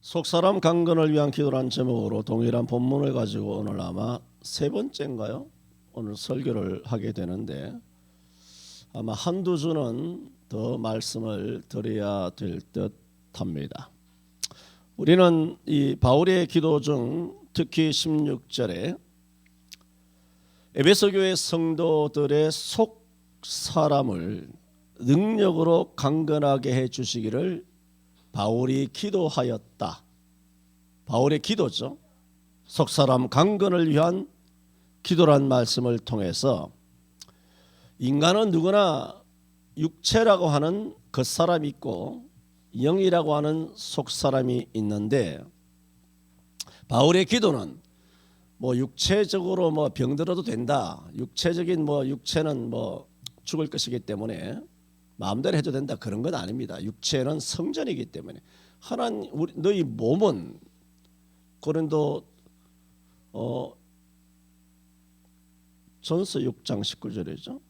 속사람 강건을 위한 기도란 제목으로 동일한 본문을 가지고 오늘 아마 세 번째인가요? 오늘 설교를 하게 되는데 아마 한두 주는 더 말씀을 드려야 될 듯합니다. 우리는 이 바울의 기도 중 특히 16절에 에베소 교회 성도들의 속 사람을 능력으로 강건하게 해 주시기를 바울이 기도하였다. 바울의 기도죠. 속사람 강건을 위한 기도란 말씀을 통해서 인간은 누구나 육체라고 하는 겉사람이 있고 영이라고 하는 속사람이 있는데 바울의 기도는 육체적으로 병들어도 된다. 육체적인 육체는 죽을 것이기 때문에 마음대로 해도 된다 그런 건 아닙니다. 육체는 성전이기 때문에 하나님 너희 몸은 고린도 전서 6장 19절이죠.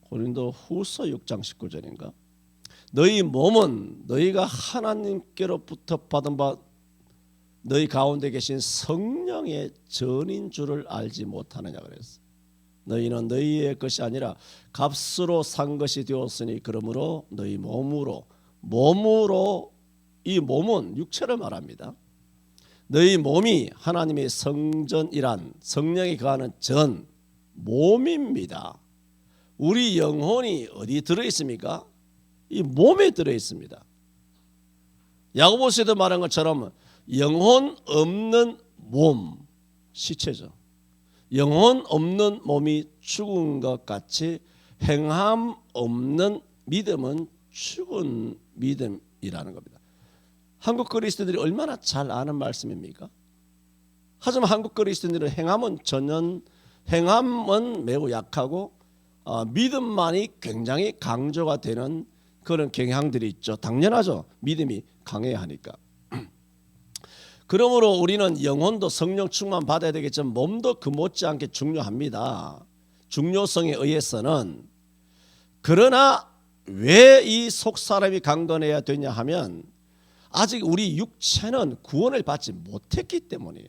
고린도 후서 6장 19절인가. 너희 몸은 너희가 하나님께로부터 받은 바 너희 가운데 계신 성령의 전인 줄을 알지 못하느냐 그랬어. 너희는 너희의 것이 아니라 값으로 산 것이 되었으니 그러므로 너희 몸으로 이 몸은 육체를 말합니다. 너희 몸이 하나님의 성전이란 성령이 거하는 전 몸입니다. 우리 영혼이 어디 들어 있습니까? 이 몸에 들어 있습니다. 야고보서에도 말한 것처럼 영혼 없는 몸 시체죠. 영혼 없는 몸이 죽은 것 같이 행함 없는 믿음은 죽은 믿음이라는 겁니다. 한국 그리스도인들이 얼마나 잘 아는 말씀입니까? 하지만 한국 그리스도인들은 행함은 매우 약하고 믿음만이 굉장히 강조가 되는 그런 경향들이 있죠. 당연하죠. 믿음이 강해야 하니까. 그러므로 우리는 영혼도 성령 충만 받아야 되겠지만 몸도 그 못지않게 중요합니다. 중요성에 의해서는. 그러나 왜 이 속사람이 강건해야 되냐 하면 아직 우리 육체는 구원을 받지 못했기 때문이에요.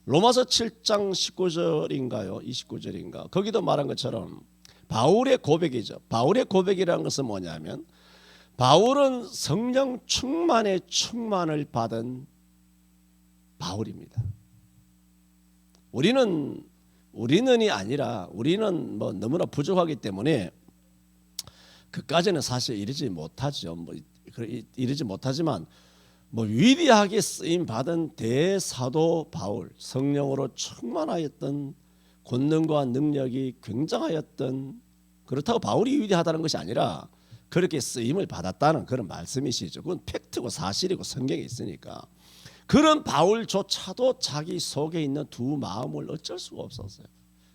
로마서 7장 19절인가요? 29절인가? 거기도 말한 것처럼 바울의 고백이죠. 바울의 고백이라는 것은 뭐냐면 바울은 성령 충만의 충만을 받은 바울입니다. 우리는이 아니라 우리는 너무나 부족하기 때문에 그까지는 사실 이르지 못하죠. 이르지 못하지만 위대하게 쓰임 받은 대사도 바울, 성령으로 충만하였던 권능과 능력이 굉장하였던, 그렇다고 바울이 위대하다는 것이 아니라 그렇게 쓰임을 받았다는 그런 말씀이시죠. 그건 팩트고 사실이고 성경에 있으니까. 그런 바울조차도 자기 속에 있는 두 마음을 어쩔 수가 없었어요.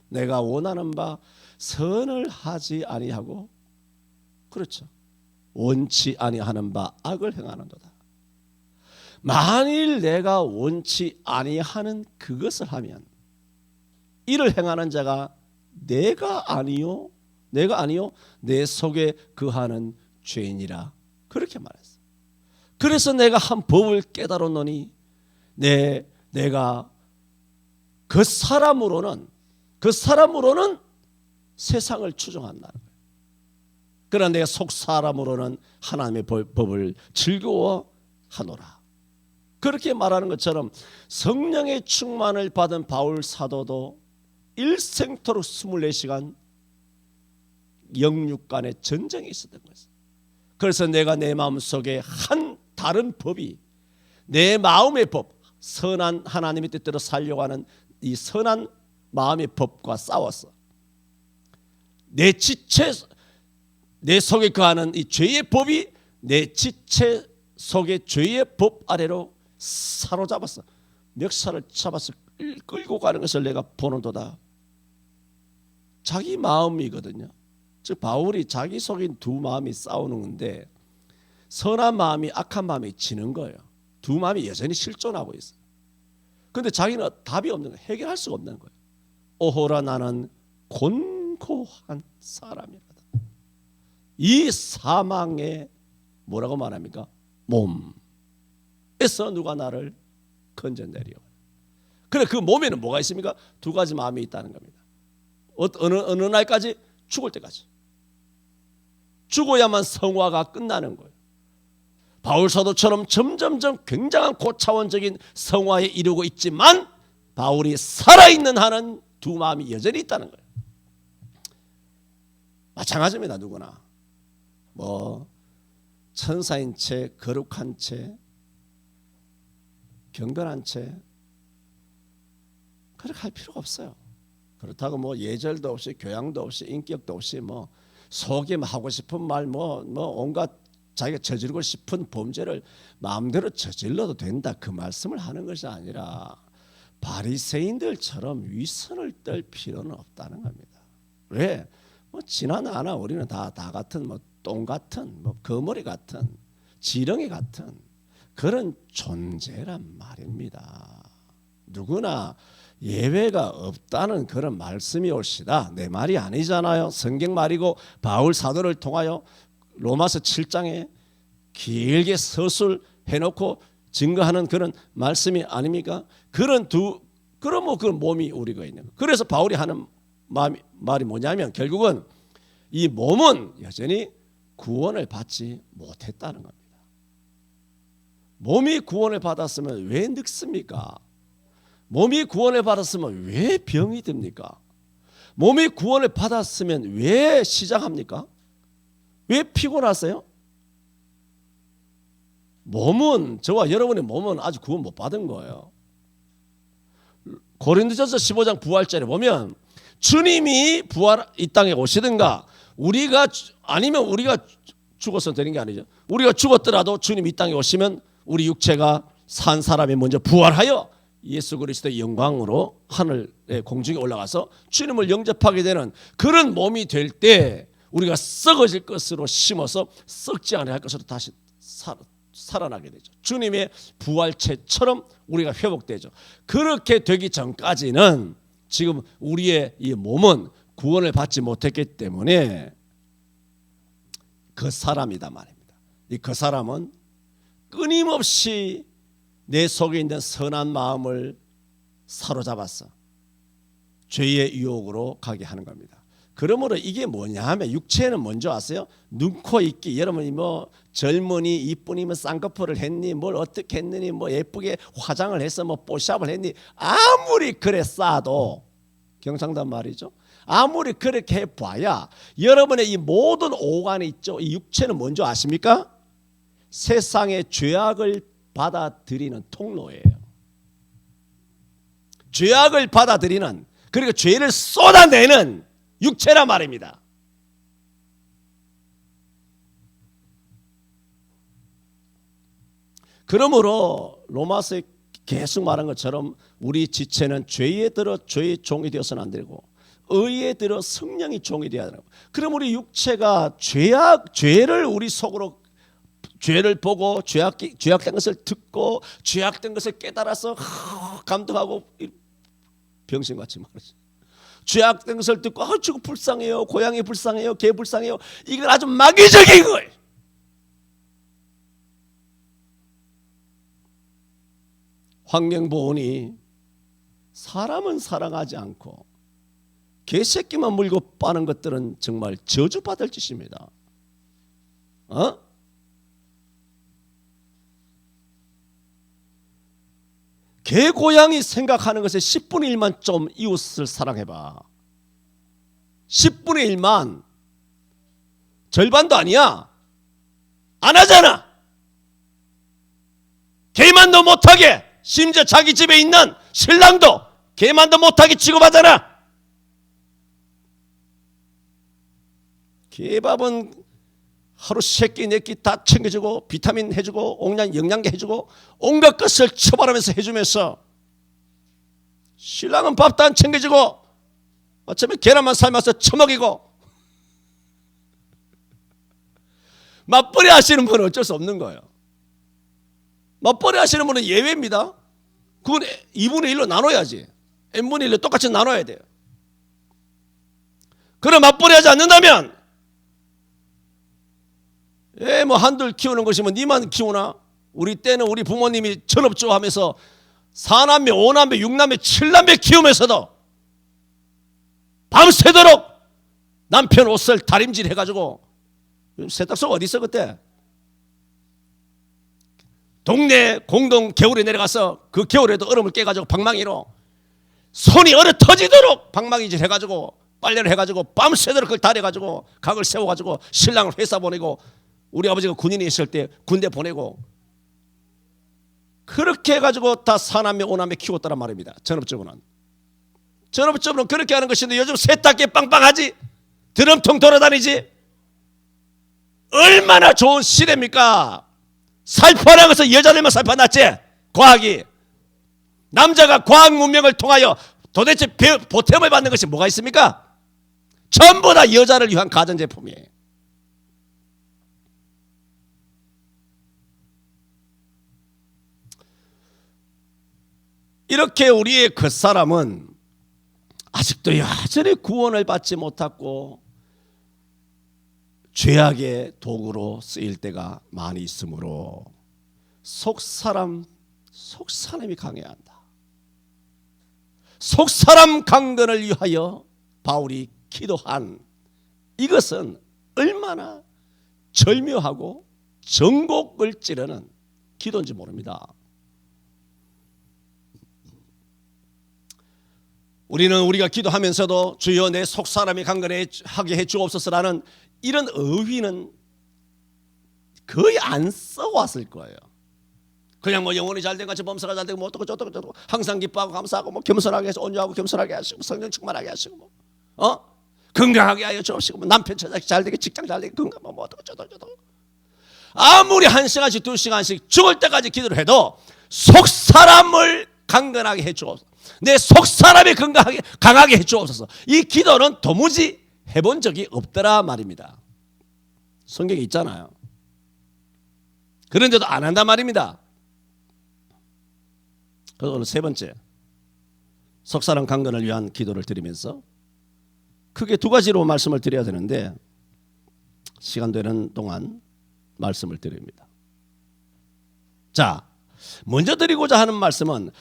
내가 원하는 바 선을 하지 아니하고, 그렇죠, 원치 아니하는 바 악을 행하는도다. 만일 내가 원치 아니하는 그것을 하면 이를 행하는 자가 내가 아니요 내 속에 거하는 죄인이라 그렇게 말했어요. 그래서 내가 한 법을 깨달았노니 내가 그 사람으로는 세상을 추종한다는 거예요. 그러나 내 속 사람으로는 하나님의 법을 즐거워하노라. 그렇게 말하는 것처럼 성령의 충만을 받은 바울 사도도 일생토록 24시간 영육 간의 전쟁이 있었던 것이죠. 그래서 내가 내 마음속에 한 다른 법이 내 마음의 법, 선한 하나님의 뜻대로 살려고 하는 이 선한 마음의 법과 싸웠어. 내 속에 거하는 이 죄의 법이 내 지체 속의 죄의 법 아래로 사로잡았어. 멱살을 잡아서 끌고 가는 것을 내가 보는도다. 자기 마음이거든요. 즉 바울이 자기 속에 두 마음이 싸우는 건데 선한 마음이 악한 마음이 지는 거예요. 두 마음이 여전히 실존하고 있어요. 그런데 자기는 답이 없는 거예요. 해결할 수가 없는 거예요. 오호라 나는 곤고한 사람이라다. 이 사망에 뭐라고 말합니까? 몸에서 누가 나를 건져내리오. 그래, 그 몸에는 뭐가 있습니까? 두 가지 마음이 있다는 겁니다. 어느 날까지? 죽을 때까지. 죽어야만 성화가 끝나는 거예요. 바울 사도처럼 점점점 굉장한 고차원적인 성화에 이르고 있지만 바울이 살아있는 한은 두 마음이 여전히 있다는 거예요. 마찬가지입니다. 누구나 뭐 천사인 채, 거룩한 채, 경건한 채 그렇게 할 필요가 없어요. 그렇다고 뭐 예절도 없이 교양도 없이 인격도 없이 뭐 속에 하고 싶은 말 뭐 온갖 자기가 저지르고 싶은 범죄를 마음대로 저질러도 된다, 그 말씀을 하는 것이 아니라 바리새인들처럼 위선을 떨 필요는 없다는 겁니다. 왜? 뭐 지나나 아나 우리는 다 같은 뭐 똥 같은 뭐 거머리 같은 지렁이 같은 그런 존재란 말입니다. 누구나 예외가 없다는 그런 말씀이 올시다. 내 말이 아니잖아요. 성경 말이고 바울 사도를 통하여 로마서 7장에 길게 서술해놓고 증거하는 그런 말씀이 아닙니까? 그럼 그 몸이 우리가 있는 거예요. 그래서 바울이 하는 말이 뭐냐면 결국은 이 몸은 여전히 구원을 받지 못했다는 겁니다. 몸이 구원을 받았으면 왜 늙습니까? 몸이 구원을 받았으면 왜 병이 듭니까? 몸이 구원을 받았으면 왜 시작합니까? 왜 피곤하세요? 몸은, 저와 여러분의 몸은 아직 구원 못 받은 거예요. 고린도전서 15장 부활절에 보면 주님이 이 땅에 오시든가 아니면 우리가 죽어서 되는 게 아니죠. 우리가 죽었더라도 주님 이 땅에 오시면 우리 육체가 산 사람이 먼저 부활하여 예수 그리스도의 영광으로 하늘의 공중에 올라가서 주님을 영접하게 되는 그런 몸이 될 때 우리가 썩어질 것으로 심어서 썩지 않을 것으로 다시 살아나게 되죠. 주님의 부활체처럼 우리가 회복되죠. 그렇게 되기 전까지는 지금 우리의 이 몸은 구원을 받지 못했기 때문에 그 사람이다 말입니다. 그 사람은 끊임없이 내 속에 있는 선한 마음을 사로잡아서 죄의 유혹으로 가게 하는 겁니다. 그러므로 이게 뭐냐 하면 육체는 먼저 아세요? 눈, 코, 입기. 여러분이 뭐 젊은이, 이쁜이면 쌍꺼풀을 했니? 뭘 어떻게 했느니? 뭐 예쁘게 화장을 해서 뭐 뽀샵을 했니? 아무리 그래 싸도 경상도 말이죠. 아무리 그렇게 해봐야 여러분의 이 모든 오간이 있죠. 이 육체는 뭔지 아십니까? 세상의 죄악을 받아들이는 통로예요. 죄악을 받아들이는, 그리고 죄를 쏟아내는 육체란 말입니다. 그러므로 로마서에 계속 말한 것처럼 우리 지체는 죄에 들어 죄의 종이 되어서는 안 되고 의에 들어 성령이 종이 되어야 되고, 그럼 우리 육체가 죄를 우리 속으로 죄를 보고 죄악된 것을 듣고 죄악된 것을 깨달아서 감동하고 병신같이 말이죠. 죄악된 것을 듣고 저거 불쌍해요, 고양이 불쌍해요, 개 불쌍해요. 이건 아주 마귀적인 거예요. 환경보훈이 사람은 사랑하지 않고 개새끼만 물고 빠는 것들은 정말 저주받을 짓입니다. 개 고양이 생각하는 것에 10분의 1만 좀 이웃을 사랑해봐. 10분의 1만, 절반도 아니야. 안 하잖아. 개만도 못하게, 심지어 자기 집에 있는 신랑도 개만도 못하게 취급하잖아. 개밥은 하루 3끼 4끼 다 챙겨주고 비타민 해주고 영양제 해주고 온갖 것을 처벌하면서 해주면서, 신랑은 밥도 안 챙겨주고 어쩌면 계란만 삶아서 처먹이고, 맞벌이 하시는 분은 어쩔 수 없는 거예요. 맞벌이 하시는 분은 예외입니다. 그건 2분의 1로 나눠야지. n분의 1로 똑같이 나눠야 돼요. 그럼 맞벌이 하지 않는다면 뭐 한들 키우는 것이면 니만 키우나? 우리 때는 우리 부모님이 전업주하면서 4남매, 5남매, 6남매, 7남매 키우면서도 밤새도록 남편 옷을 다림질 해가지고, 세탁소 어디 있어 그때? 동네 공동 겨울에 내려가서 그 겨울에도 얼음을 깨가지고 방망이로 손이 얼어 터지도록 방망이질 해가지고 빨래를 해가지고 밤새도록 그걸 다려가지고 각을 세워가지고 신랑을 회사 보내고, 우리 아버지가 군인이 있을 때 군대 보내고, 그렇게 해가지고 다 4남매 5남매 키웠다란 말입니다. 전업주부는 그렇게 하는 것인데, 요즘 세탁기 빵빵하지, 드럼통 돌아다니지, 얼마나 좋은 시대입니까? 살포하는 것은 여자들만 살포났지. 과학이, 남자가 과학 문명을 통하여 도대체 보탬을 받는 것이 뭐가 있습니까? 전부 다 여자를 위한 가전제품이에요. 이렇게 우리의 겉사람은 아직도 여전히 구원을 받지 못하고 죄악의 도구로 쓰일 때가 많이 있으므로 속사람이 강해야 한다. 속사람 강건을 위하여 바울이 기도한 이것은 얼마나 절묘하고 전곡을 찌르는 기도인지 모릅니다. 우리가 기도하면서도 주여 내 속사람이 강건하게 해주옵소서라는 이런 의위는 거의 안 써왔을 거예요. 그냥 뭐 영혼이 잘된 같이 범사가 잘되고 뭐 어떻고 저떻고 항상 기뻐하고 감사하고 뭐 겸손하게 해서 온유하고 겸손하게 하시고 성령 충만하게 하시고 건강하게 하여 주옵시고 뭐 남편 자식 잘되게 직장 잘되게 건강 뭐 어떻고 저떻고 아무리 1시간씩 2시간씩 죽을 때까지 기도를 해도 속사람을 강건하게 해주옵소서, 내 속사람이 강하게 해주옵소서, 이 기도는 도무지 해본 적이 없더라 말입니다. 성경에 있잖아요. 그런데도 안 한단 말입니다. 그래서 오늘 세 번째, 속사람 강건을 위한 기도를 드리면서 크게 두 가지로 말씀을 드려야 되는데 시간 되는 동안 말씀을 드립니다. 자, 먼저 드리고자 하는 말씀은,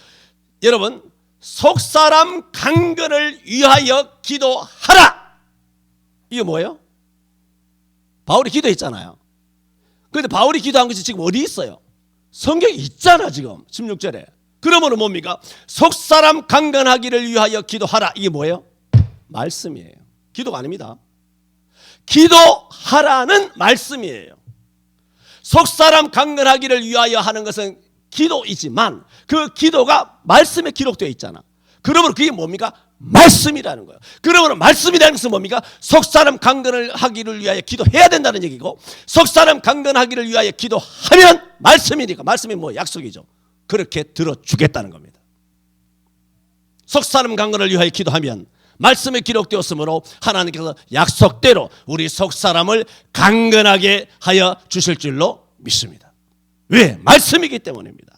여러분, 속사람 강건을 위하여 기도하라. 이게 뭐예요? 바울이 기도했잖아요. 그런데 바울이 기도한 것이 지금 어디 있어요? 성경에 있잖아 지금 16절에. 그러면 뭡니까? 속사람 강건하기를 위하여 기도하라. 이게 뭐예요? 말씀이에요. 기도가 아닙니다. 기도하라는 말씀이에요. 속사람 강건하기를 위하여 하는 것은 기도이지만 그 기도가 말씀에 기록되어 있잖아. 그러면 그게 뭡니까? 말씀이라는 거예요. 그러면 말씀이라는 것은 뭡니까? 속사람 강건을 하기를 위하여 기도해야 된다는 얘기고, 속사람 강건하기를 위하여 기도하면 말씀이니까, 말씀이 뭐 약속이죠. 그렇게 들어주겠다는 겁니다. 속사람 강건을 위하여 기도하면 말씀에 기록되었으므로 하나님께서 약속대로 우리 속사람을 강건하게 하여 주실 줄로 믿습니다. 왜? 말씀이기 때문입니다.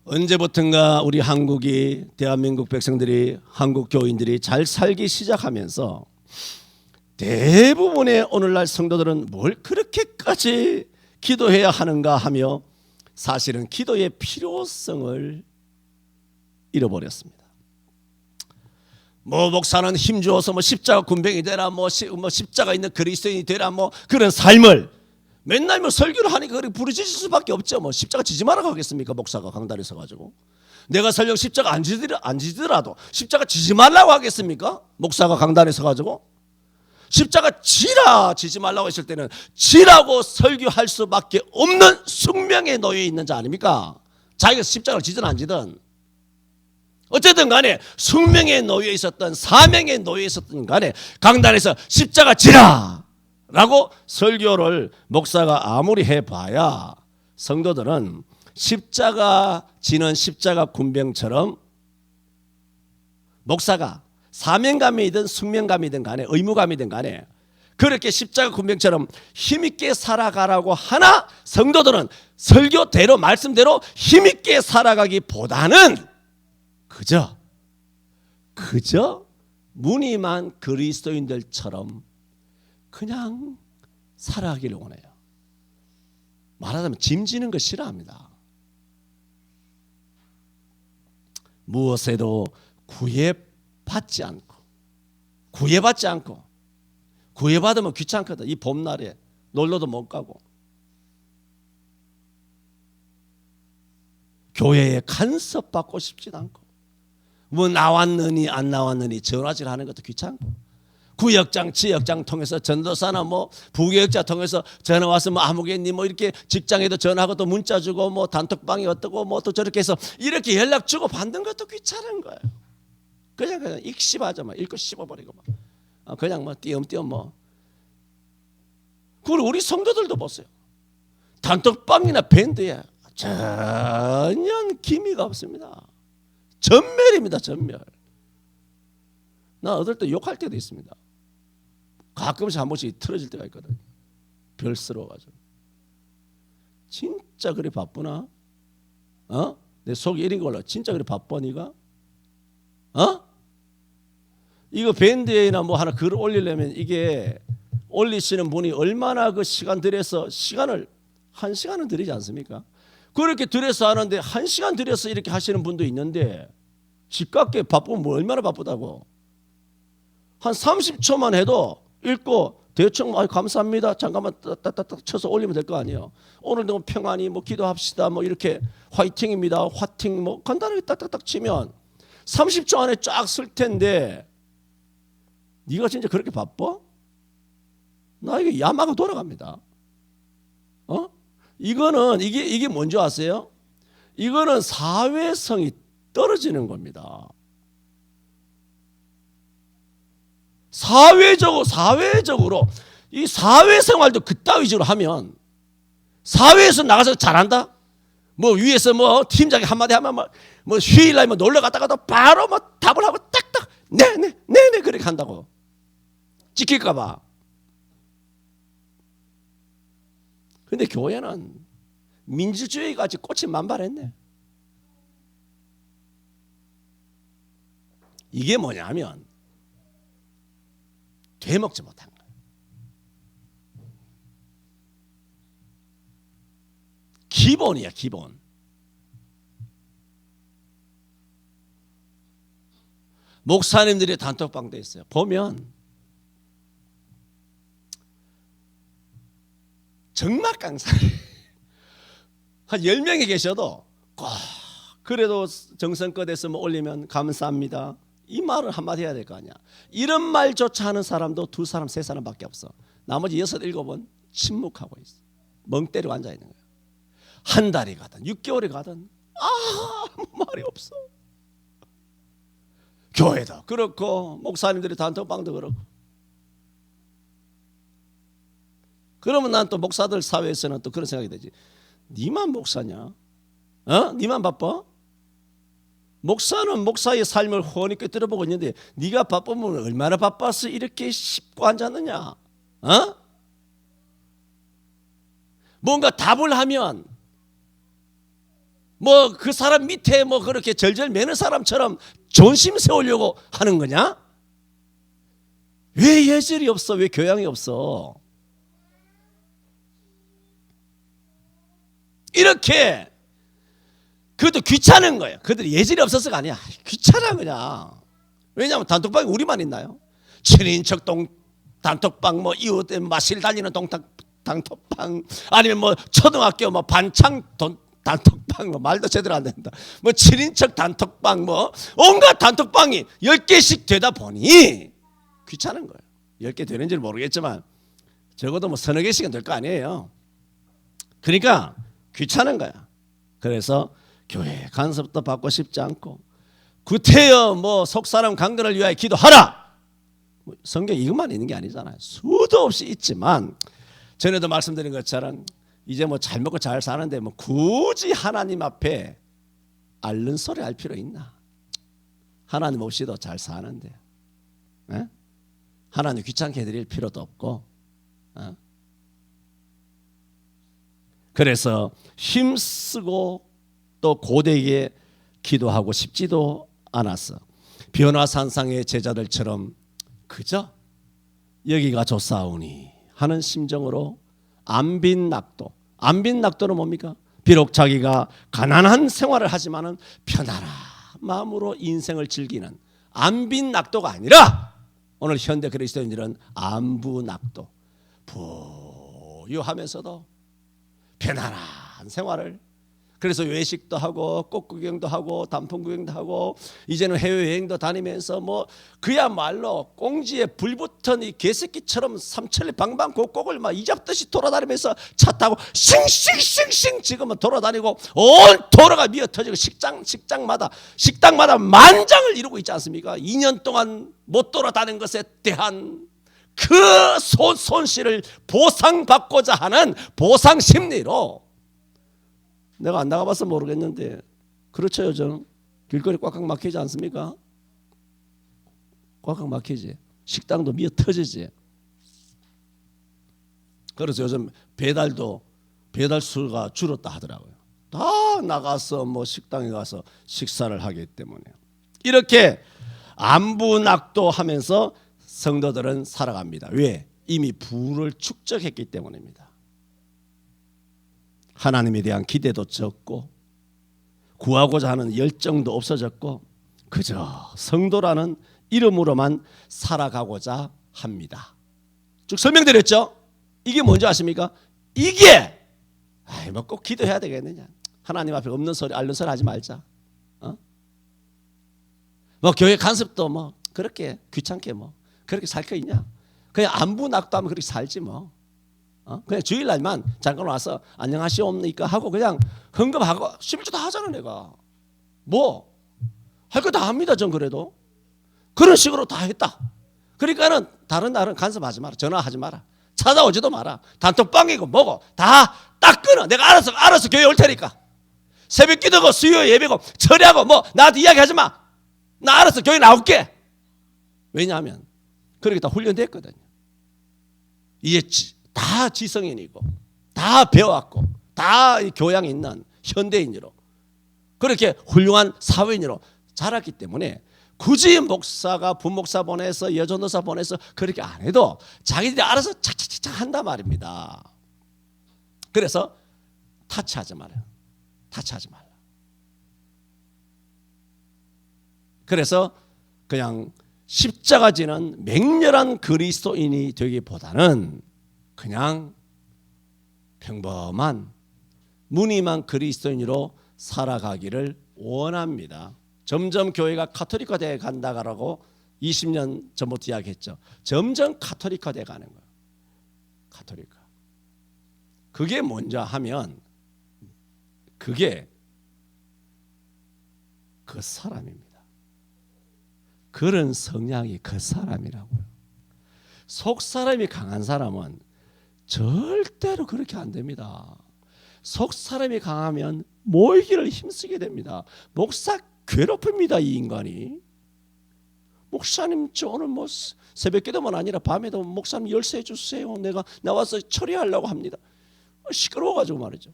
언제부턴가 우리 한국이, 대한민국 백성들이, 한국 교인들이 잘 살기 시작하면서 대부분의 오늘날 성도들은 뭘 그렇게까지 기도해야 하는가 하며 사실은 기도의 필요성을 잃어버렸습니다. 뭐 목사는 힘주어서 뭐 십자가 군병이 되라, 뭐 십자가 있는 그리스도인이 되라, 뭐 그런 삶을 맨날 뭐 설교를 하니까 그렇게 부르짖을 수밖에 없죠. 뭐 십자가 지지 말라고 하겠습니까? 목사가 강단에 서가지고. 내가 설령 십자가 안 지더라도 십자가 지지 말라고 하겠습니까? 목사가 강단에 서가지고. 십자가 지지 말라고 했을 때는 지라고 설교할 수밖에 없는 숙명에 놓여 있는 자 아닙니까? 자기가 십자가를 지든 안 지든 어쨌든 간에 숙명에 놓여 있었던, 사명에 놓여 있었던 간에 강단에서 십자가 지라 라고 설교를 목사가 아무리 해봐야 성도들은 십자가 지는 십자가 군병처럼 목사가 사명감이든 숙명감이든 간에 의무감이든 간에 그렇게 십자가 군병처럼 힘있게 살아가라고 하나, 성도들은 설교대로 말씀대로 힘있게 살아가기보다는 그저 무늬만 그리스도인들처럼 그냥 살아가기를 원해요. 말하자면 짐지는 거 싫어합니다. 무엇에도 구애받지 않고 구애받으면 귀찮거든. 이 봄날에 놀러도 못 가고 교회에 간섭받고 싶지도 않고 뭐 나왔느니 안 나왔느니 전화질 하는 것도 귀찮고 구역장 지역장 통해서 전도사나 뭐 부교역자 통해서 전화 와서 뭐 아무개니 뭐 이렇게 직장에도 전화하고 또 문자 주고 뭐 단톡방이 어떻고 뭐 또 저렇게 해서 이렇게 연락 주고 받는 것도 귀찮은 거예요. 그냥 읽씹하자 막 읽고 씹어버리고 막 그냥 뭐 띄엄띄엄 뭐. 그리고 우리 성도들도 보세요. 단톡방이나 밴드에 전혀 기미가 없습니다. 전멸입니다. 전멸. 나 어떨 때 욕할 때도 있습니다. 가끔씩 한 번씩 틀어질 때가 있거든요. 별스러워가지고. 진짜 그리 바쁘나? 내 속이 이린 걸로 진짜 그리 바빠 니가? 이거 밴드에나 뭐 하나 글을 올리려면 이게 올리시는 분이 얼마나 그 시간 들여서 시간을 1시간은 들이지 않습니까? 그렇게 들여서 하는데 1시간 들여서 이렇게 하시는 분도 있는데 집값게 바쁘면 뭐 얼마나 바쁘다고. 한 30초만 해도 읽고 대충 감사합니다 잠깐만 딱딱딱 쳐서 올리면 될 거 아니에요. 오늘도 평안히 뭐 기도합시다 뭐 이렇게 화이팅입니다 화팅 뭐 간단하게 딱딱딱 치면 30초 안에 쫙 쓸 텐데 네가 진짜 그렇게 바빠? 나 이게 야마가 돌아갑니다. 이거는 이게 뭔지 아세요? 이거는 사회성이 떨어지는 겁니다. 사회적으로 이 사회생활도 그따위적으로 하면 사회에서 나가서 잘한다? 뭐 위에서 뭐 팀장이 한마디 하면 뭐 휴일날 뭐 놀러 갔다가도 바로 뭐 답을 하고 딱딱 네네 그렇게 한다고 찍힐까봐. 근데 교회는 민주주의같이 꽃이 만발했네. 이게 뭐냐면 되먹지 못한 거예요. 기본이야 기본. 목사님들이 단톡방도 있어요. 보면 정말 강사님 한 10명이 계셔도 꼭 그래도 정성껏 해서 뭐 올리면 감사합니다 이 말을 한마디 해야 될 거 아니야. 이런 말조차 하는 사람도 2사람 3사람밖에 없어. 나머지 6, 7은 침묵하고 있어. 멍 때리고 앉아있는 거야. 한 달이 가든 6개월이 가든 아무 말이 없어. 교회도 그렇고 목사님들이 단톡방도 그렇고. 그러면 난 또 목사들 사회에서는 또 그런 생각이 되지. 니만 목사냐? 니만 바빠? 목사는 목사의 삶을 훤히 꿰뚫어보고 있는데 네가 바쁘면 얼마나 바빠서 이렇게 씹고 앉았느냐? 뭔가 답을 하면 뭐 그 사람 밑에 뭐 그렇게 절절 매는 사람처럼 존심 세우려고 하는 거냐? 왜 예절이 없어? 왜 교양이 없어? 이렇게 그것도 귀찮은 거예요. 그들이 예절이 없어서가 아니야. 귀찮아 그냥. 왜냐하면 단톡방이 우리만 있나요? 친인척 단톡방 뭐 이웃 마실 달리는 단톡방 아니면 뭐 초등학교 뭐 반창 단톡방 뭐 말도 제대로 안 된다. 뭐 친인척 단톡방 뭐 온갖 단톡방이 10개씩 되다 보니 귀찮은 거예요. 10개 되는지는 모르겠지만 적어도 뭐 서너 개씩은 될 거 아니에요. 그러니까 귀찮은 거야. 그래서 교회 간섭도 받고 싶지 않고 구태여 뭐 속사람 강건을 위하여 기도하라. 뭐 성경 이것만 있는 게 아니잖아요. 수도 없이 있지만 전에도 말씀드린 것처럼 이제 뭐 잘 먹고 잘 사는데 뭐 굳이 하나님 앞에 앓는 소리 할 필요 있나? 하나님 없이도 잘 사는데 하나님 귀찮게 해드릴 필요도 없고 그래서 힘쓰고 또 고되게 기도하고 싶지도 않았어. 변화산상의 제자들처럼 그저 여기가 좋사오니 하는 심정으로 안빈낙도. 안빈낙도는 뭡니까? 비록 자기가 가난한 생활을 하지만은 편안한 마음으로 인생을 즐기는 안빈낙도가 아니라 오늘 현대 그리스도인들은 안부낙도. 부유하면서도 편안한 생활을, 그래서 외식도 하고 꽃구경도 하고 단풍구경도 하고 이제는 해외여행도 다니면서 뭐 그야말로 꽁지에 불 붙은 이 개새끼처럼 삼천리 방방곡곡을 막 이잡듯이 돌아다니면서 차 타고 싱싱싱싱 지금은 돌아다니고 온 도로가 미어터지고 식당마다 만장을 이루고 있지 않습니까? 2년 동안 못 돌아다닌 것에 대한 그 손실을 보상받고자 하는 보상 심리로, 내가 안 나가봐서 모르겠는데 그렇죠. 요즘 길거리 꽉꽉 막히지 않습니까? 꽉꽉 막히지. 식당도 미어 터지지. 그래서 요즘 배달 수가 줄었다 하더라고요. 다 나가서 뭐 식당에 가서 식사를 하기 때문에. 이렇게 안부낙도하면서 성도들은 살아갑니다. 왜? 이미 부를 축적했기 때문입니다. 하나님에 대한 기대도 적고 구하고자 하는 열정도 없어졌고 그저 성도라는 이름으로만 살아가고자 합니다. 쭉 설명드렸죠? 이게 뭔지 아십니까? 이게 뭐 꼭 기도해야 되겠느냐? 하나님 앞에 없는 소리, 앓는 소리 하지 말자. 뭐 교회 간섭도 뭐 그렇게 귀찮게 뭐 그렇게 살 거 있냐? 그냥 안부낙도하면 그렇게 살지 뭐. 그냥 주일날만 잠깐 와서 안녕하시옵니까 하고 그냥 헌금하고 11조 다 하잖아. 내가 뭐 할 거 다 합니다. 전 그래도 그런 식으로 다 했다. 그러니까는 다른 날은 간섭하지 마라. 전화하지 마라. 찾아오지도 마라. 단톡방이고 뭐고 다 딱 끊어. 내가 알아서 교회 올 테니까. 새벽 기도고 수요 예배고 철야고 뭐 나한테 이야기하지 마. 나 알아서 교회 나올게. 왜냐하면 그렇게 다 훈련됐거든요. 이제 다 지성인이고 다 배워왔고 다 교양 있는 현대인으로 그렇게 훌륭한 사회인으로 자랐기 때문에 굳이 목사가 분목사 보내서 여전도사 보내서 그렇게 안 해도 자기들이 알아서 착착착 한단 말입니다. 그래서 타치하지 말아요. 타치하지 말라. 그래서 그냥 십자가 지는 맹렬한 그리스도인이 되기보다는 그냥 평범한 무늬만 그리스도인으로 살아가기를 원합니다. 점점 교회가 카톨릭화 되어 간다고 20년 전부터 이야기했죠. 점점 카톨릭화 되어 가는 거예요. 카톨릭화. 그게 뭔지 하면 그게 그 사람입니다. 그런 성향이 그 사람이라고요. 속 사람이 강한 사람은 절대로 그렇게 안 됩니다. 속 사람이 강하면 모이기를 힘쓰게 됩니다. 목사 괴롭힙니다. 이 인간이. 목사님 저 오늘 뭐 새벽기도만 아니라 밤에도 목사님 열쇠 주세요. 내가 나와서 처리하려고 합니다. 시끄러워가지고 말이죠.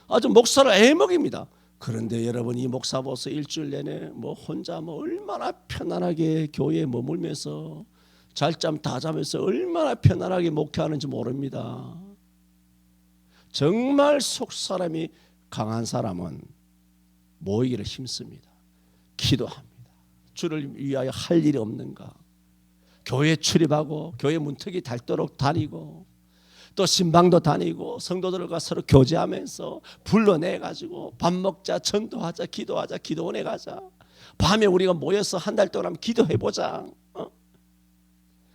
아주 목사를 애먹입니다. 그런데 여러분 이 목사 보서 일주일 내내 뭐 혼자 뭐 얼마나 편안하게 교회에 머물면서 잘잠 다 자면서 얼마나 편안하게 목회하는지 모릅니다. 정말 속 사람이 강한 사람은 모이기를 힘씁니다. 기도합니다. 주를 위하여 할 일이 없는가? 교회 출입하고 교회 문턱이 닳도록 다니고 또 신방도 다니고 성도들과 서로 교제하면서 불러내가지고 밥 먹자, 전도하자, 기도하자, 기도원에 가자. 밤에 우리가 모여서 한 달 동안 기도해보자.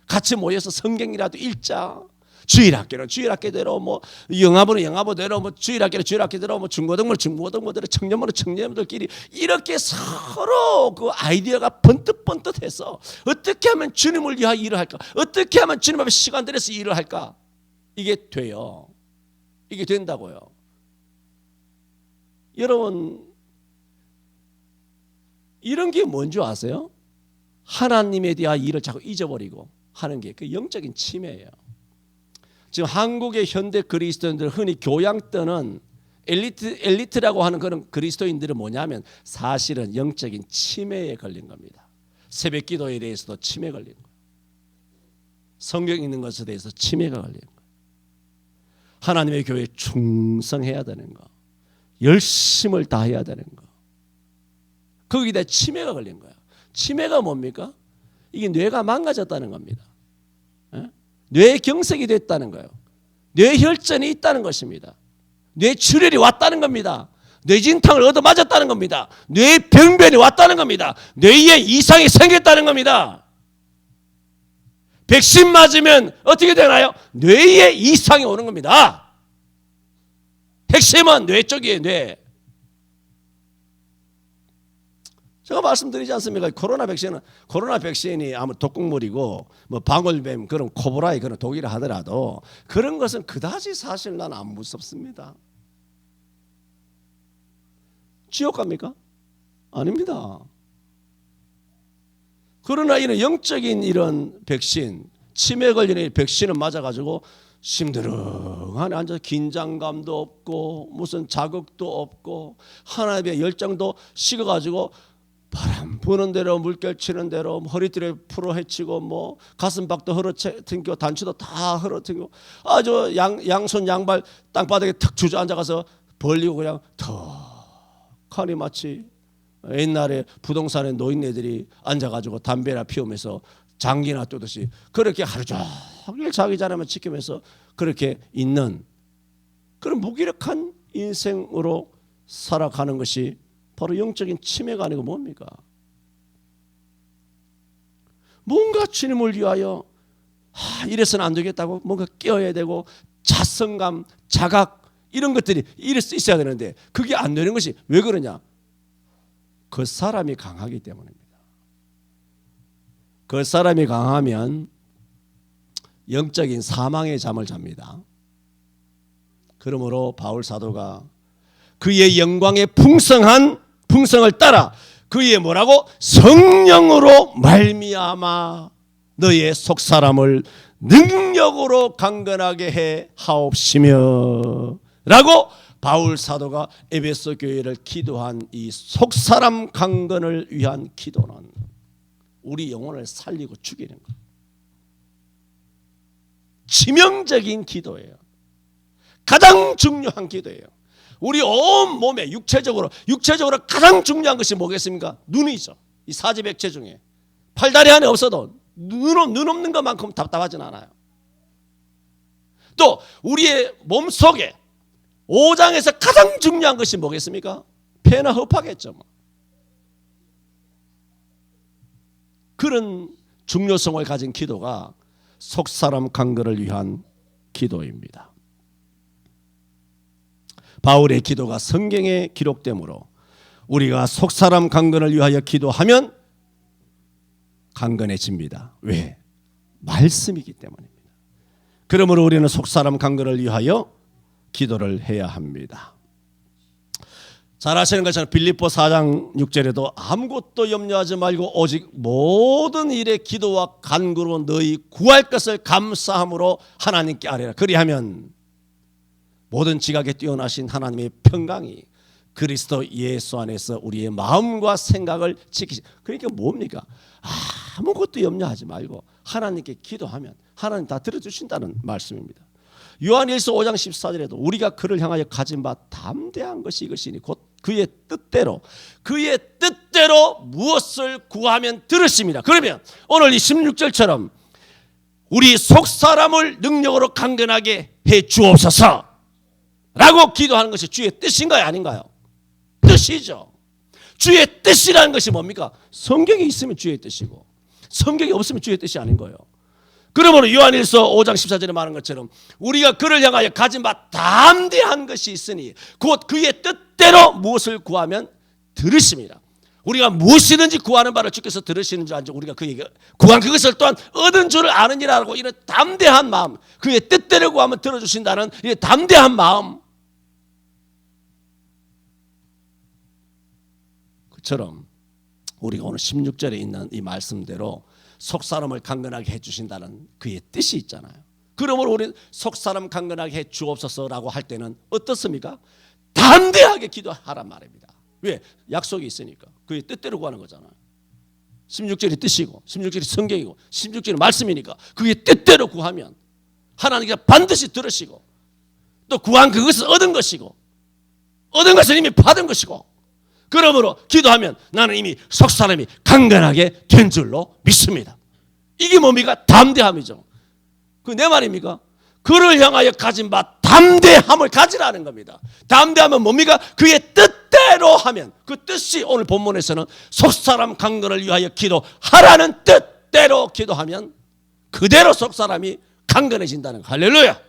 같이 모여서 성경이라도 읽자. 주일학교는 주일학교대로 뭐 영화부는 영화부대로 뭐 주일학교는 주일학교대로 뭐 중고등부대로 청년부는 청년들끼리 이렇게 서로 그 아이디어가 번뜩번뜩해서 어떻게 하면 주님을 위하여 일을 할까? 어떻게 하면 주님 앞에 시간 들여서 일을 할까? 이게 돼요. 이게 된다고요. 여러분 이런 게 뭔지 아세요? 하나님에 대한 일을 자꾸 잊어버리고 하는 게 그 영적인 침해예요. 지금 한국의 현대 그리스도인들 흔히 교양 떠는 엘리트라고 하는 그런 그리스도인들은 뭐냐면 사실은 영적인 침해에 걸린 겁니다. 새벽 기도에 대해서도 침해 걸린 거예요. 성경 읽는 것에 대해서 침해가 걸리는 거예요. 하나님의 교회에 충성해야 되는 거, 열심을 다해야 되는 거, 거기다 침해가 걸린 거야. 침해가 뭡니까? 이게 뇌가 망가졌다는 겁니다. 뇌 경색이 됐다는 거예요. 뇌혈전이 있다는 것입니다. 뇌출혈이 왔다는 겁니다. 뇌진탕을 얻어맞았다는 겁니다. 뇌병변이 왔다는 겁니다. 뇌에 이상이 생겼다는 겁니다. 백신 맞으면 어떻게 되나요? 뇌에 이상이 오는 겁니다. 핵심은 뇌 쪽이에요. 뇌. 제가 말씀드리지 않습니까? 코로나 백신이 아무 독극물이고 뭐 방울뱀 그런 코브라의 그런 독이라 하더라도 그런 것은 그다지 사실 난 안 무섭습니다. 지옥 갑니까? 아닙니다. 그러나 이런 영적인 이런 백신, 치매 걸리는 백신을 맞아가지고 심드렁하게 앉아서 긴장감도 없고 무슨 자극도 없고 하나님의 열정도 식어가지고 바람 부는 대로 물결 치는 대로 허리띠를 풀어 헤치고 뭐 가슴박도 흐러팅고 단추도 다 흐러팅고 아주 양손 양발 땅바닥에 탁 주저앉아가서 벌리고 그냥 턱하니 마치 옛날에 부동산에 노인네들이 앉아가지고 담배나 피우면서 장기나 뜨듯이 그렇게 하루 종일 자기 자리만 지키면서 그렇게 있는 그런 무기력한 인생으로 살아가는 것이 바로 영적인 치매가 아니고 뭡니까? 뭔가 주님을 위하여 이래서는 안 되겠다고 뭔가 깨어야 되고 자성감, 자각 이런 것들이 이럴 수 있어야 되는데 그게 안 되는 것이 왜 그러냐? 그 사람이 강하기 때문입니다. 그 사람이 강하면 영적인 사망의 잠을 잡니다. 그러므로 바울 사도가 그의 영광의 풍성을 따라 그의 뭐라고? 성령으로 말미암아 너의 속사람을 능력으로 강건하게 해 하옵시며 라고 바울 사도가 에베소 교회를 기도한 이 속사람 강건을 위한 기도는 우리 영혼을 살리고 죽이는 것, 치명적인 기도예요. 가장 중요한 기도예요. 우리 온 몸에 육체적으로 가장 중요한 것이 뭐겠습니까? 눈이죠. 이 사지백체 중에 팔다리 안에 없어도 눈 없는 것만큼 답답하진 않아요. 또 우리의 몸 속에 오장에서 가장 중요한 것이 뭐겠습니까? 폐나 허파겠죠. 뭐. 그런 중요성을 가진 기도가 속사람 강건을 위한 기도입니다. 바울의 기도가 성경에 기록되므로 우리가 속사람 강건을 위하여 기도하면 강건해집니다. 왜? 말씀이기 때문입니다. 그러므로 우리는 속사람 강건을 위하여 기도를 해야 합니다. 잘 아시는 것처럼 빌립보 4장 6절에도 아무것도 염려하지 말고 오직 모든 일에 기도와 간구로 너희 구할 것을 감사함으로 하나님께 아뢰라. 그리하면 모든 지각에 뛰어나신 하나님의 평강이 그리스도 예수 안에서 우리의 마음과 생각을 지키시. 그러니까 뭡니까? 아무것도 염려하지 말고 하나님께 기도하면 하나님 다 들어주신다는 말씀입니다. 요한일서 5장 14절에도 우리가 그를 향하여 가진 바 담대한 것이 이것이니 곧 그의 뜻대로 무엇을 구하면 들으십니다. 그러면 오늘 이 16절처럼 우리 속사람을 능력으로 강건하게 해 주옵소서 라고 기도하는 것이 주의 뜻인가요? 아닌가요? 뜻이죠. 주의 뜻이라는 것이 뭡니까? 성경이 있으면 주의 뜻이고 성경이 없으면 주의 뜻이 아닌 거예요. 그러므로 요한일서 5장 14절에 말한 것처럼 우리가 그를 향하여 가진 바 담대한 것이 있으니 곧 그의 뜻대로 무엇을 구하면 들으십니다. 우리가 무엇이든지 구하는 바를 주께서 들으시는 줄 알죠. 우리가 그에게 구한 그것을 또한 얻은 줄을 아느니라고 이런 담대한 마음, 그의 뜻대로 구하면 들어주신다는 이 담대한 마음, 그처럼 우리가 오늘 16절에 있는 이 말씀대로 속사람을 강건하게 해주신다는 그의 뜻이 있잖아요. 그러므로 우리 속사람 강건하게 해 주옵소서라고 할 때는 어떻습니까? 담대하게 기도하란 말입니다. 왜? 약속이 있으니까. 그의 뜻대로 구하는 거잖아요. 16절이 뜻이고 16절이 성경이고 16절이 말씀이니까 그게 뜻대로 구하면 하나님께서 반드시 들으시고 또 구한 그것을 얻은 것이고 얻은 것은 이미 받은 것이고 그러므로 기도하면 나는 이미 속 사람이 강건하게 된 줄로 믿습니다. 이게 뭡니까? 담대함이죠. 그 내 말입니까? 그를 향하여 가진 바 담대함을 가지라는 겁니다. 담대함은 뭡니까? 그의 뜻대로 하면 그 뜻이 오늘 본문에서는 속사람 강건을 위하여 기도하라는 뜻대로 기도하면 그대로 속사람이 강건해진다는 거. 할렐루야.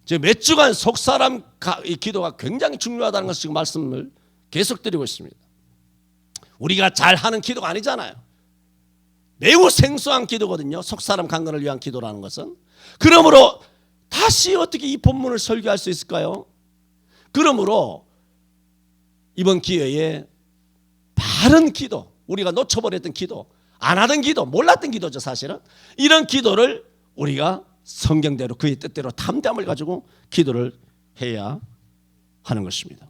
지금 몇 주간 속사람 기도가 굉장히 중요하다는 것을 지금 말씀을 계속 드리고 있습니다. 우리가 잘하는 기도가 아니잖아요. 매우 생소한 기도거든요. 속사람 강건을 위한 기도라는 것은. 그러므로 다시 어떻게 이 본문을 설교할 수 있을까요? 그러므로 이번 기회에 바른 기도, 우리가 놓쳐버렸던 기도, 안 하던 기도, 몰랐던 기도죠 사실은. 이런 기도를 우리가 성경대로 그의 뜻대로 담대함을 가지고 기도를 해야 하는 것입니다.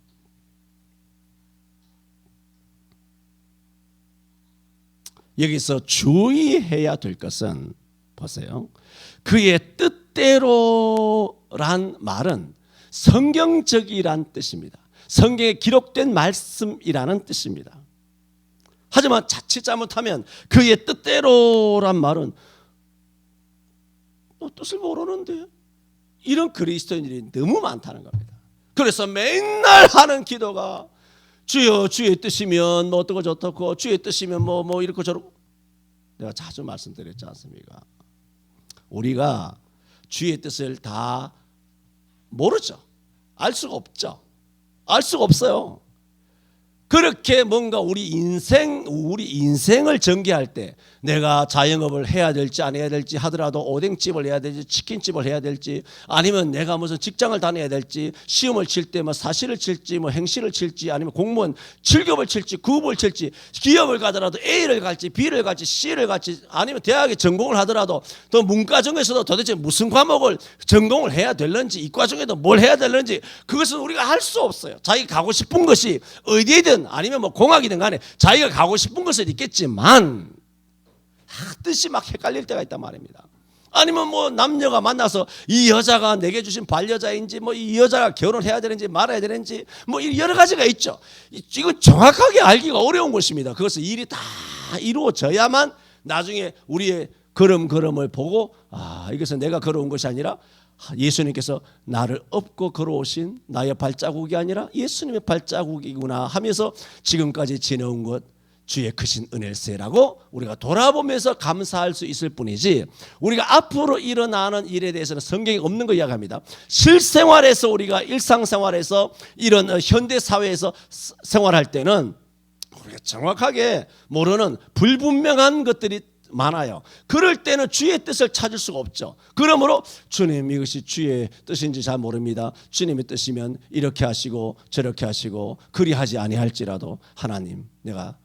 여기서 주의해야 될 것은 보세요. 그의 뜻대로란 말은 성경적이란 뜻입니다. 성경에 기록된 말씀이라는 뜻입니다. 하지만 자칫 잘못하면 그의 뜻대로란 말은 뜻을 모르는데 이런 그리스도인들이 너무 많다는 겁니다. 그래서 맨날 하는 기도가 주여 주의 뜻이면 뭐 어떻고 저떻고 주의 뜻이면 뭐 이렇고 저렇고 내가 자주 말씀드렸지 않습니까? 우리가 주의 뜻을 다 모르죠. 알 수가 없죠. 알 수가 없어요. 그렇게 뭔가 우리 인생을 전개할 때 내가 자영업을 해야 될지 안 해야 될지 하더라도 오뎅집을 해야 될지 치킨집을 해야 될지 아니면 내가 무슨 직장을 다녀야 될지 시험을 칠 때 뭐 사시를 칠지 뭐 행시를 칠지 아니면 공무원 7급을 칠지 9급을 칠지 기업을 가더라도 A를 갈지 B를 갈지 C를 갈지 아니면 대학에 전공을 하더라도 또 문과 중에서도 도대체 무슨 과목을 전공을 해야 될는지 이과 중에도 뭘 해야 될는지 그것은 우리가 할 수 없어요. 자기가 가고 싶은 것이 어디에든 아니면 뭐 공학이든 간에 자기가 가고 싶은 것은 있겠지만 뜻이 막 헷갈릴 때가 있단 말입니다. 아니면 뭐 남녀가 만나서 이 여자가 내게 주신 반려자인지 뭐 이 여자가 결혼해야 되는지 말아야 되는지 뭐 여러 가지가 있죠. 이건 정확하게 알기가 어려운 것입니다. 그것은 일이 다 이루어져야만 나중에 우리의 걸음을 보고 이것은 내가 걸어온 것이 아니라 예수님께서 나를 업고 걸어오신 나의 발자국이 아니라 예수님의 발자국이구나 하면서 지금까지 지내온 것 주의 크신 은혜세라고 우리가 돌아보면서 감사할 수 있을 뿐이지 우리가 앞으로 일어나는 일에 대해서는 성경이 없는 거 이야기합니다. 실생활에서 우리가 일상생활에서 이런 현대사회에서 생활할 때는 우리가 정확하게 모르는 불분명한 것들이 많아요. 그럴 때는 주의 뜻을 찾을 수가 없죠. 그러므로 주님 이것이 주의 뜻인지 잘 모릅니다. 주님의 뜻이면 이렇게 하시고 저렇게 하시고 그리하지 아니할지라도 하나님 내가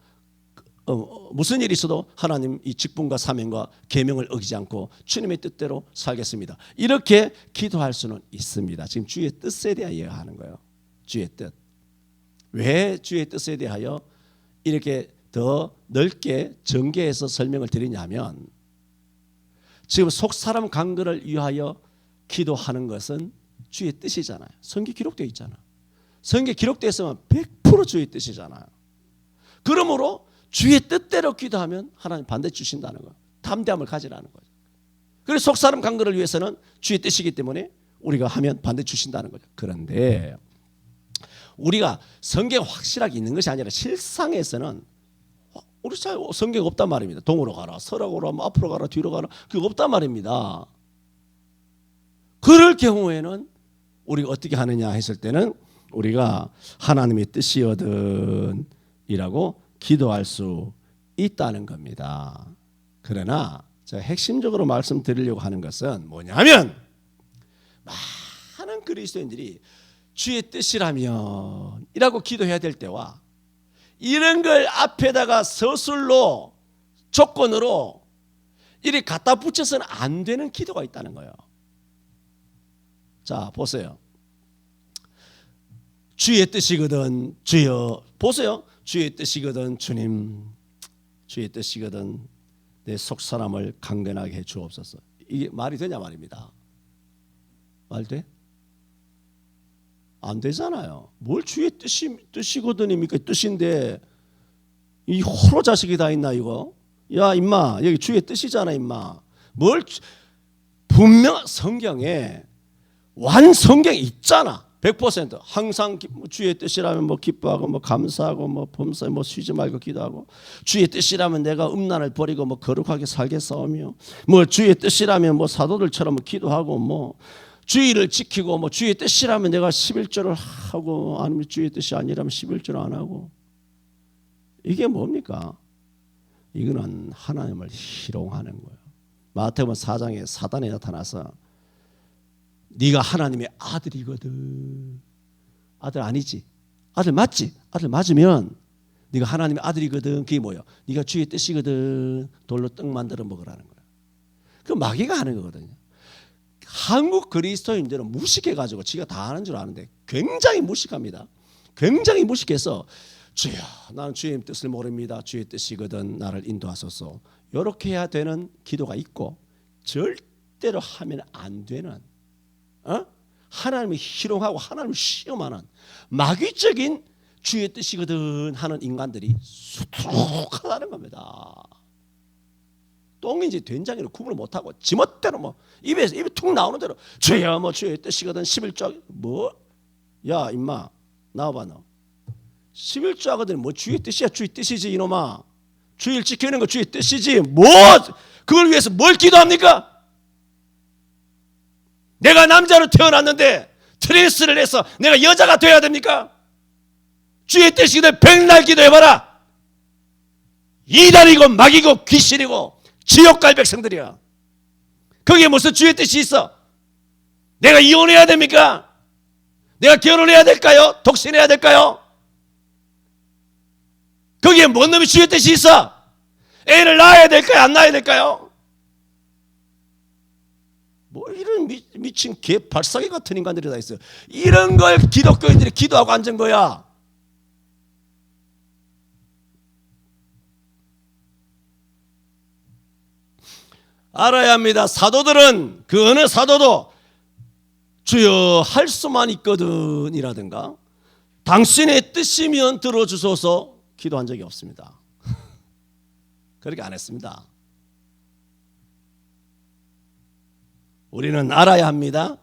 무슨 일이 있어도 하나님 이 직분과 사명과 계명을 어기지 않고 주님의 뜻대로 살겠습니다. 이렇게 기도할 수는 있습니다. 지금 주의 뜻에 대하여 하는 거예요. 주의 뜻. 왜 주의 뜻에 대하여 이렇게 더 넓게 전개해서 설명을 드리냐면 지금 속사람 강건을 위하여 기도하는 것은 주의 뜻이잖아요. 성경에 기록되어 있잖아요. 성경에 기록되어 있으면 100% 주의 뜻이잖아요. 그러므로 주의 뜻대로 기도하면 하나님 반드시 주신다는 거예요. 담대함을 가지라는 거죠. 그래서 속사람 강건을 위해서는 주의 뜻이기 때문에 우리가 하면 반드시 주신다는 거죠. 그런데 우리가 성경에 확실하게 있는 것이 아니라 실상에서는 우리 잘 성경 없단 말입니다. 동으로 가라, 서라고 가라, 뭐 앞으로 가라, 뒤로 가라, 그거 없단 말입니다. 그럴 경우에는 우리가 어떻게 하느냐 했을 때는 우리가 하나님의 뜻이거든 이라고 기도할 수 있다는 겁니다. 그러나 제가 핵심적으로 말씀드리려고 하는 것은 뭐냐면 많은 그리스도인들이 주의 뜻이라면 이라고 기도해야 될 때와 이런 걸 앞에다가 서술로 조건으로 이렇게 갖다 붙여서는 안 되는 기도가 있다는 거예요. 자 보세요. 주의 뜻이거든 주여 보세요. 주의 뜻이거든 주님 주의 뜻이거든 내 속사람을 강건하게 해 주옵소서. 이게 말이 되냐 말입니다. 말 돼? 안 되잖아요. 뭘 주의 뜻이거든입니까? 뜻인데 이 호로 자식이 다 있나 이거? 야 임마 여기 주의 뜻이잖아 임마. 뭘 분명 성경에 완성경이 있잖아. 100% 항상 주의 뜻이라면 뭐 기뻐하고 뭐 감사하고 뭐 범사에 뭐 쉬지 말고 기도하고 주의 뜻이라면 내가 음란을 버리고 뭐 거룩하게 살겠사오며 뭐 주의 뜻이라면 뭐 사도들처럼 기도하고 뭐 주의를 지키고 뭐 주의 뜻이라면 내가 11조를 하고 아니면 주의 뜻이 아니라면 11조를 안 하고 이게 뭡니까? 이거는 하나님을 희롱하는 거예요. 마태복음 4장에 사단이 나타나서 네가 하나님의 아들이거든. 아들 아니지? 아들 맞지? 아들 맞으면 네가 하나님의 아들이거든. 그게 뭐예요? 네가 주의 뜻이거든. 돌로 떡 만들어 먹으라는 거야. 그 마귀가 하는 거거든요. 한국 그리스도인들은 무식해가지고 지가 다 하는 줄 아는데 굉장히 무식합니다. 굉장히 무식해서 주여 나는 주의 뜻을 모릅니다. 주의 뜻이거든 나를 인도하소서. 이렇게 해야 되는 기도가 있고 절대로 하면 안 되는 하나님을 희롱하고 하나님을 시험하는 마귀적인 주의 뜻이거든 하는 인간들이 수두룩하다는 겁니다. 똥인지 된장인지 구분을 못하고 지멋대로 뭐 입이 툭 나오는 대로 주여 뭐 주의 뜻이거든 11조 뭐? 야 임마 나와봐 너 11조 하거든 뭐 주의 뜻이야. 주의 뜻이지 이놈아. 주의를 지키는 거 주의 뜻이지 뭐 그걸 위해서 뭘 기도합니까? 내가 남자로 태어났는데 트랜스를 해서 내가 여자가 돼야 됩니까? 주의 뜻이거든 백날 기도해봐라. 이단이고 마귀고 귀신이고 지옥 갈 백성들이야. 거기에 무슨 주의 뜻이 있어? 내가 이혼해야 됩니까? 내가 결혼해야 될까요? 독신해야 될까요? 거기에 뭔 놈의 주의 뜻이 있어? 애를 낳아야 될까요? 안 낳아야 될까요? 뭐 이런 미친 개 발사기 같은 인간들이 다 있어요. 이런 걸 기독교인들이 기도하고 앉은 거야. 알아야 합니다. 사도들은 그 어느 사도도 주여 할 수만 있거든 이라든가 당신의 뜻이면 들어주소서 기도한 적이 없습니다. 그렇게 안 했습니다. 우리는 알아야 합니다.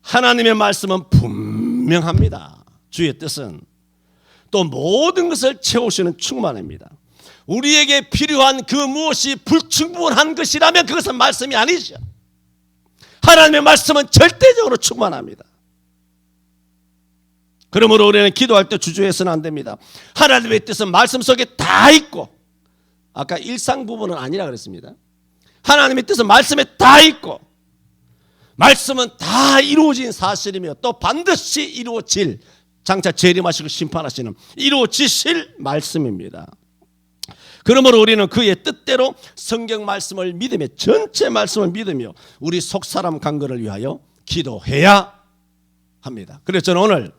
하나님의 말씀은 분명합니다. 주의 뜻은 또 모든 것을 채우시는 충만입니다. 우리에게 필요한 그 무엇이 불충분한 것이라면 그것은 말씀이 아니죠. 하나님의 말씀은 절대적으로 충만합니다. 그러므로 우리는 기도할 때 주저해서는 안 됩니다. 하나님의 뜻은 말씀 속에 다 있고 아까 일상 부분은 아니라 그랬습니다. 하나님의 뜻은 말씀에 다 있고 말씀은 다 이루어진 사실이며 또 반드시 이루어질 장차 재림하시고 심판하시는 이루어지실 말씀입니다. 그러므로 우리는 그의 뜻대로 성경 말씀을 믿으며 전체 말씀을 믿으며 우리 속사람 강건을 위하여 기도해야 합니다. 그래서 저는 오늘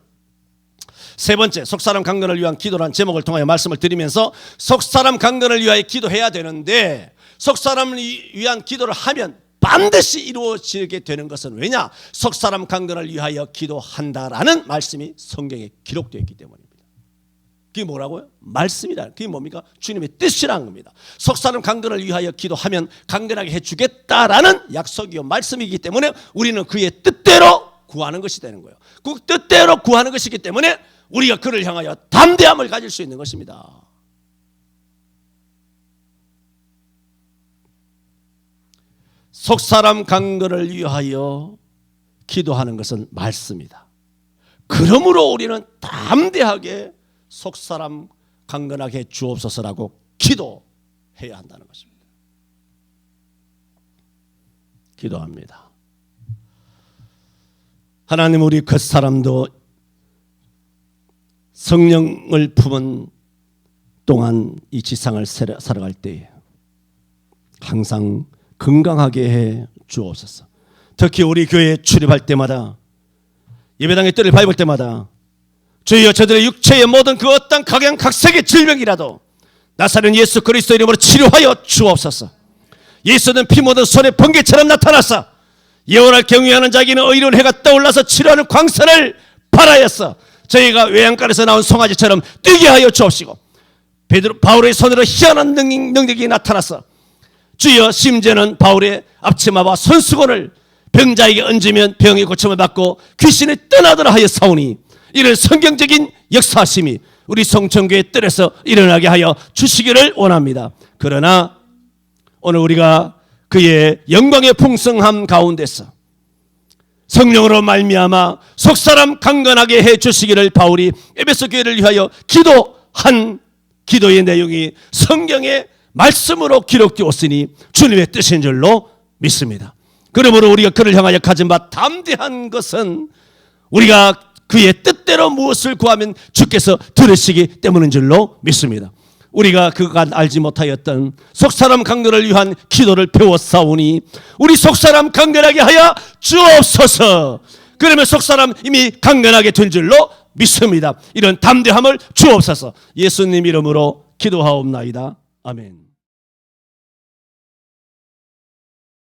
세 번째 속사람 강건을 위한 기도라는 제목을 통하여 말씀을 드리면서 속사람 강건을 위하여 기도해야 되는데 속사람을 위한 기도를 하면 반드시 이루어지게 되는 것은 왜냐? 속사람 강건을 위하여 기도한다라는 말씀이 성경에 기록되어 있기 때문입니다. 그게 뭐라고요? 말씀이다. 그게 뭡니까? 주님의 뜻이라는 겁니다. 속사람 강건을 위하여 기도하면 강건하게 해주겠다라는 약속이요 말씀이기 때문에 우리는 그의 뜻대로 구하는 것이 되는 거예요. 그 뜻대로 구하는 것이기 때문에 우리가 그를 향하여 담대함을 가질 수 있는 것입니다. 속사람 강건을 위하여 기도하는 것은 말씀이다. 그러므로 우리는 담대하게 속사람 강건하게 주옵소서라고 기도해야 한다는 것입니다. 기도합니다. 하나님, 우리 그 사람도 성령을 품은 동안 이 지상을 살아갈 때에 항상 건강하게 해 주옵소서. 특히 우리 교회에 출입할 때마다 예배당의 뜰을 밟을 때마다 주여 저들의 육체의 모든 그 어떤 각양각색의 질병이라도 나사렛 예수 그리스도 이름으로 치료하여 주옵소서. 예수는 피 묻은 손에 번개처럼 나타났어. 예언할 경유하는 자에게는 의로운 해가 떠올라서 치료하는 광선을 발하였어. 저희가 외양간에서 나온 송아지처럼 뛰게 하여 주옵시고, 바울의 손으로 희한한 능력이 나타났어. 주여, 심지어는 바울의 앞치마와 손수건을 병자에게 얹으면 병이 고침을 받고 귀신이 떠나더라 하여 사오니, 이런 성경적인 역사하심이 우리 성천교회 뜰에서 일어나게 하여 주시기를 원합니다. 그러나 오늘 우리가 그의 영광의 풍성함 가운데서 성령으로 말미암아 속사람 강건하게 해 주시기를 바울이 에베소 교회를 위하여 기도한 기도의 내용이 성경의 말씀으로 기록되었으니 주님의 뜻인 줄로 믿습니다. 그러므로 우리가 그를 향하여 가진 바 담대한 것은 우리가 그의 뜻대로 무엇을 구하면 주께서 들으시기 때문인 줄로 믿습니다. 우리가 그간 알지 못하였던 속사람 강건을 위한 기도를 배웠사오니 우리 속사람 강건하게 하여 주옵소서. 그러면 속사람 이미 강건하게 된 줄로 믿습니다. 이런 담대함을 주옵소서. 예수님 이름으로 기도하옵나이다. 아멘.